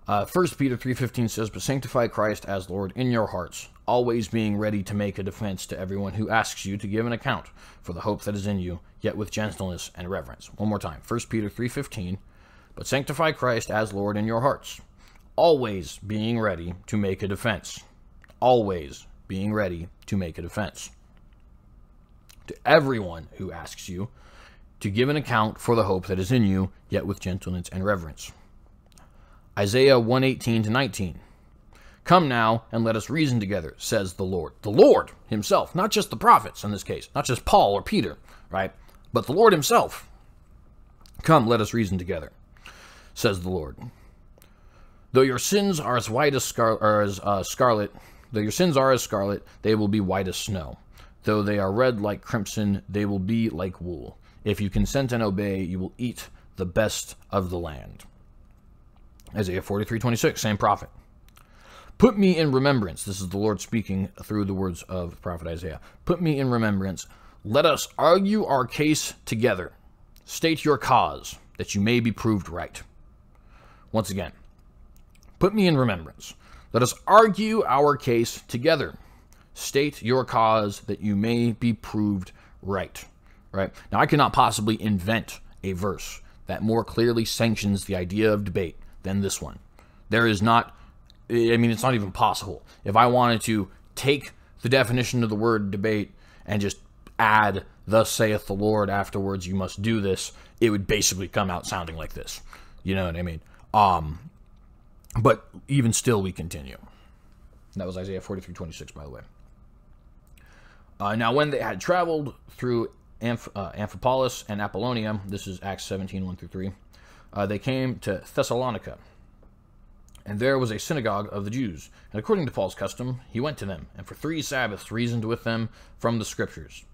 Speaker 1: 1 Peter 3:15 says, "But sanctify Christ as Lord in your hearts, always being ready to make a defense to everyone who asks you to give an account for the hope that is in you, yet with gentleness and reverence." One more time. 1 Peter 3:15, "But sanctify Christ as Lord in your hearts, always being ready to make a defense." Always being ready to make a defense to everyone who asks you to give an account for the hope that is in you, yet with gentleness and reverence. Isaiah 1:18-19. "Come now, and let us reason together, says the Lord." The Lord himself, not just the prophets in this case, not just Paul or Peter, right? But the Lord himself. "Come, let us reason together, says the Lord. Though your sins are as white as scarlet, though your sins are as scarlet, they will be white as snow. Though they are red like crimson, they will be like wool. If you consent and obey, you will eat the best of the land." Isaiah 43:26, same prophet. "Put me in remembrance." This is the Lord speaking through the words of the prophet Isaiah. "Put me in remembrance. Let us argue our case together. State your cause, that you may be proved right." Once again, put me in remembrance. Let us argue our case together. State your cause, that you may be proved right. Right? Now, I cannot possibly invent a verse that more clearly sanctions the idea of debate than this one. There is not, it's not even possible. If I wanted to take the definition of the word debate and just add, "Thus saith the Lord," afterwards, "you must do this," it would basically come out sounding like this. You know what I mean? But even still, we continue. That was Isaiah 43:26, by the way. "Now when they had traveled through Amphipolis and Apollonia," this is Acts 17:1-3, "they came to Thessalonica, and there was a synagogue of the Jews. And according to Paul's custom, he went to them, and for 3 Sabbaths reasoned with them from the Scriptures."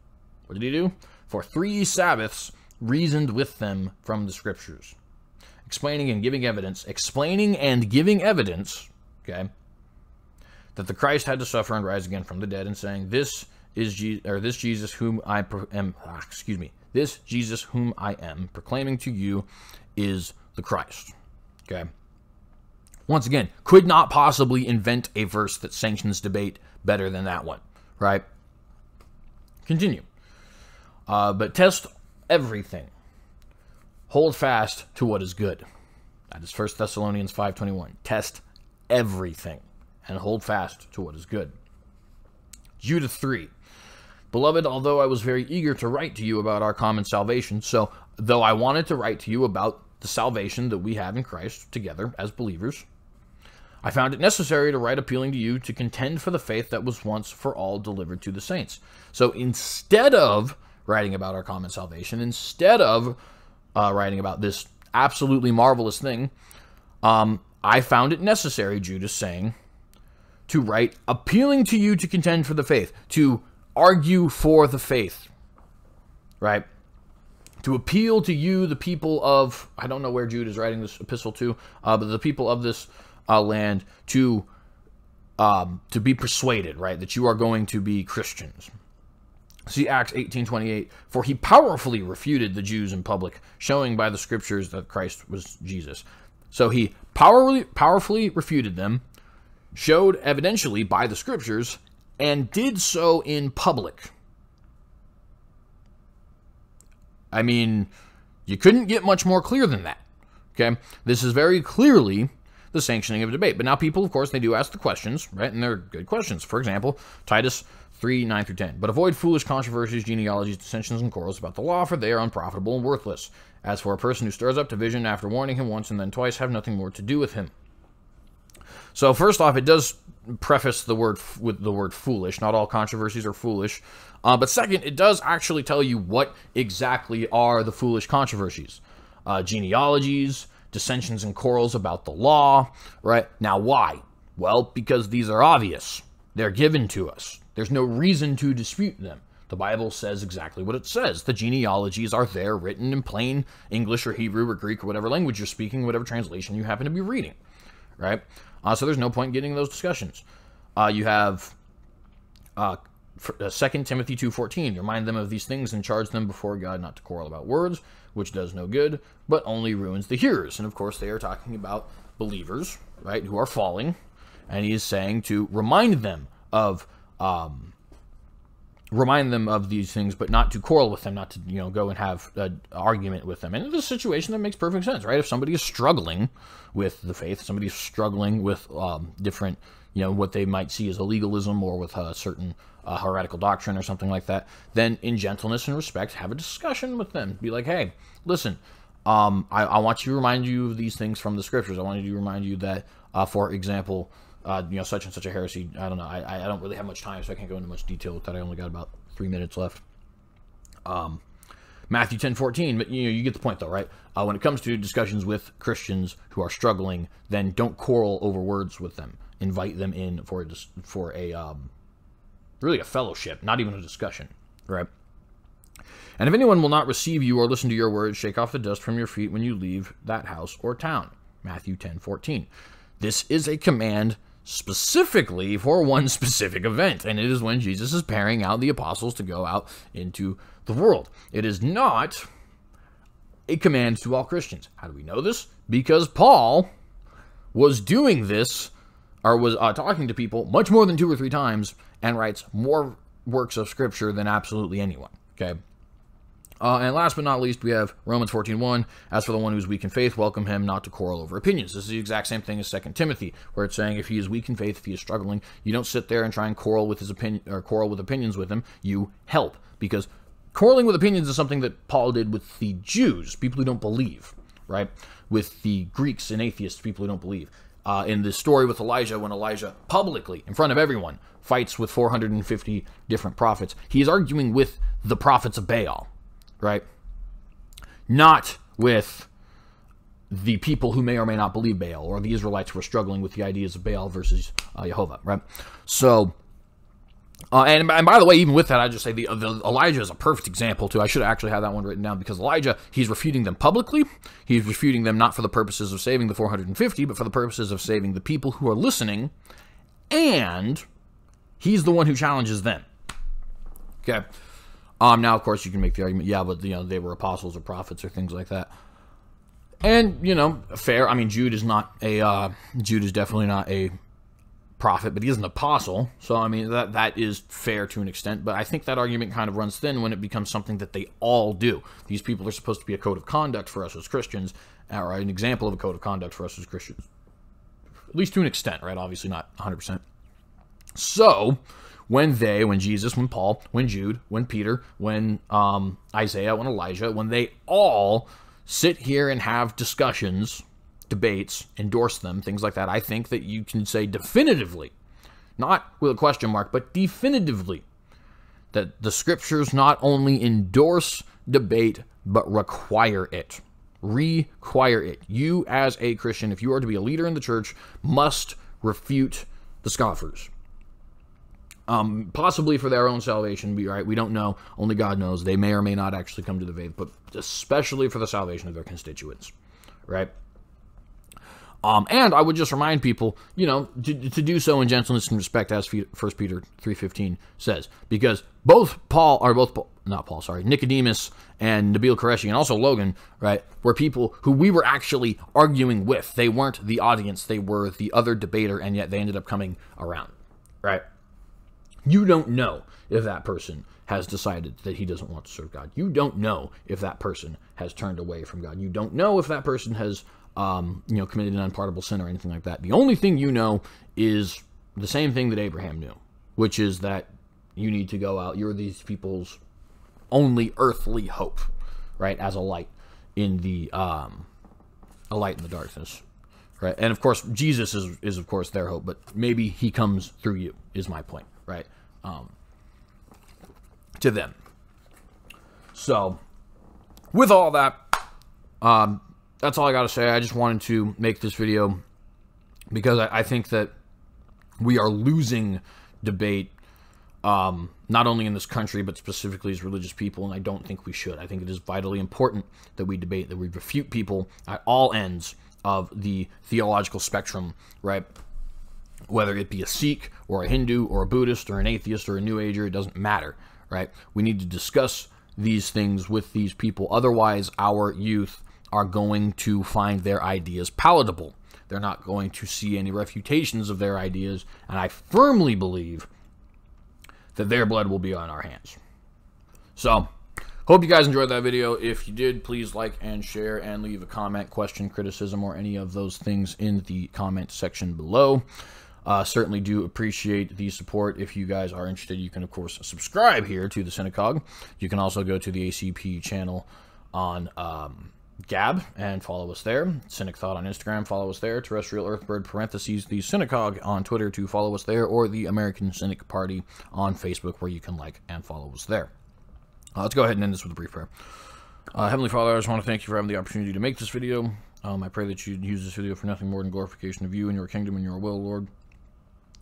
Speaker 1: What did he do? For 3 Sabbaths reasoned with them from the Scriptures, explaining and giving evidence, okay, that the Christ had to suffer and rise again from the dead, and saying, this Jesus whom I am proclaiming to you is the Christ. Okay. Once again, could not possibly invent a verse that sanctions debate better than that one, right? Continue. "But test everything. Hold fast to what is good." That is 1 Thessalonians 5:21. Test everything and hold fast to what is good. Jude 3. "Beloved, although I was very eager to write to you about our common salvation," so though I wanted to write to you about the salvation that we have in Christ together as believers, "I found it necessary to write appealing to you to contend for the faith that was once for all delivered to the saints." So instead of writing about our common salvation, instead of writing about this absolutely marvelous thing, I found it necessary, Jude is saying, to write appealing to you to contend for the faith, to argue for the faith, right? To appeal to you, the people of, I don't know where Jude is writing this epistle to, but the people of this land, to be persuaded, right, that you are going to be Christians. See Acts 18:28. For he powerfully refuted the Jews in public, showing by the scriptures that Christ was Jesus. So he powerfully refuted them, showed evidentially by the scriptures, and did so in public. I mean, you couldn't get much more clear than that. Okay? This is very clearly the sanctioning of a debate. But now people, of course, they do ask the questions, right? And they're good questions. For example, Titus 3:9-10. But avoid foolish controversies, genealogies, dissensions, and quarrels about the law, for they are unprofitable and worthless. As for a person who stirs up division after warning him once and then twice, have nothing more to do with him. So first off, it does preface the word with the word foolish. Not all controversies are foolish. But second, it does actually tell you what exactly are the foolish controversies. Genealogies, dissensions and quarrels about the law, right? Now, why? Well, because these are obvious. They're given to us. There's no reason to dispute them. The Bible says exactly what it says. The genealogies are there, written in plain English or Hebrew or Greek or whatever language you're speaking, whatever translation you happen to be reading, right? So there's no point in getting those discussions. You have 2 Timothy 2:14. Remind them of these things and charge them before God not to quarrel about words, which does no good, but only ruins the hearers. And of course, they are talking about believers, right, who are falling. And he is saying to remind them of these things, but not to quarrel with them, not to, go and have an argument with them. And in this situation, that makes perfect sense, right? If somebody is struggling with the faith, somebody is struggling with different, what they might see as a legalism or with a certain heretical doctrine or something like that, then in gentleness and respect, have a discussion with them. Be like, hey, listen, I want to remind you of these things from the scriptures. I wanted to remind you that, for example, such and such a heresy. I don't know. I don't really have much time, so I can't go into much detail with that. I only got about 3 minutes left. Matthew 10:14, but you get the point, though, right? When it comes to discussions with Christians who are struggling, then don't quarrel over words with them. Invite them in for a really a fellowship, not even a discussion, right? And if anyone will not receive you or listen to your words, shake off the dust from your feet when you leave that house or town. Matthew 10:14. This is a command specifically for one specific event, and it is when Jesus is pairing out the apostles to go out into the world. It is not a command to all Christians. How do we know this? Because Paul was doing this, or was talking to people much more than 2 or 3 times, and writes more works of Scripture than absolutely anyone. Okay. And last but not least, we have Romans 14:1. As for the one who is weak in faith, welcome him not to quarrel over opinions. This is the exact same thing as 2 Timothy, where it's saying if he is weak in faith, if he is struggling, you don't sit there and try and quarrel with his opinion or quarrel with opinions with him. You help, because quarreling with opinions is something that Paul did with the Jews, people who don't believe, right? With the Greeks and atheists, people who don't believe. In the story with Elijah, when Elijah publicly, in front of everyone, fights with 450 different prophets, he is arguing with the prophets of Baal, right? Not with the people who may or may not believe Baal, or the Israelites who are struggling with the ideas of Baal versus Jehovah, right? So, and by the way, even with that, I just say the Elijah is a perfect example too. I should actually have that one written down, because Elijah, he's refuting them publicly. He's refuting them not for the purposes of saving the 450, but for the purposes of saving the people who are listening, and he's the one who challenges them. Okay. Now, of course, you can make the argument, yeah, but, they were apostles or prophets or things like that. And, fair. I mean, Jude is definitely not a prophet, but he is an apostle. So, I mean, that is fair to an extent. But I think that argument kind of runs thin when it becomes something that they all do. These people are supposed to be a code of conduct for us as Christians, or an example of a code of conduct for us as Christians. At least to an extent, right? Obviously not 100%. So, when Jesus, when Paul, when Jude, when Peter, when Isaiah, when Elijah, when they all sit here and have discussions, debates, endorse them, things like that, I think that you can say definitively, not with a question mark, but definitively, that the Scriptures not only endorse debate, but require it. Require it. You, as a Christian, if you are to be a leader in the church, must refute the scoffers. Possibly for their own salvation, right? We don't know. Only God knows. They may or may not actually come to the faith, but especially for the salvation of their constituents, right? And I would just remind people, you know, to do so in gentleness and respect, as 1 Peter 3:15 says, because Nicodemus and Nabil Qureshi and also Logan, right, were people who we were actually arguing with. They weren't the audience, they were the other debater, and yet they ended up coming around, right? You don't know if that person has decided that he doesn't want to serve God. You don't know if that person has turned away from God. You don't know if that person has committed an unpardonable sin or anything like that. The only thing you know is the same thing that Abraham knew, which is that you need to go out. You're these people's only earthly hope, right? As a light in the darkness, right? And of course, Jesus is of course their hope, but maybe he comes through you. Is my point, right? To them. So, with all that, that's all I got to say. I just wanted to make this video because I think that we are losing debate, not only in this country, but specifically as religious people, and I don't think we should. I think it is vitally important that we debate, that we refute people at all ends of the theological spectrum, right? Whether it be a Sikh, or a Hindu, or a Buddhist, or an atheist, or a New Ager, it doesn't matter, right? We need to discuss these things with these people. Otherwise, our youth are going to find their ideas palatable. They're not going to see any refutations of their ideas, and I firmly believe that their blood will be on our hands. So, hope you guys enjoyed that video. If you did, please like and share and leave a comment, question, criticism, or any of those things in the comment section below. Certainly do appreciate the support. If you guys are interested, you can, of course, subscribe here to TheCynicogue. You can also go to the ACP channel on Gab and follow us there. Cynic Thought on Instagram, follow us there. Terrestrial Earthbird, parentheses, TheCynicogue on Twitter to follow us there, or the American Cynic Party on Facebook, where you can like and follow us there. Let's go ahead and end this with a brief prayer. Heavenly Father, I just want to thank you for having the opportunity to make this video. I pray that you use this video for nothing more than glorification of you and your kingdom and your will, Lord.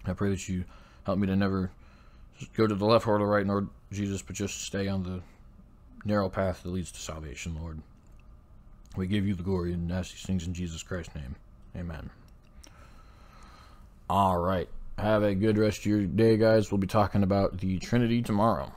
Speaker 1: I pray that you help me to never go to the left or the right, Lord Jesus, but just stay on the narrow path that leads to salvation, Lord. We give you the glory and ask these things in Jesus Christ's name. Amen. All right. Have a good rest of your day, guys. We'll be talking about the Trinity tomorrow.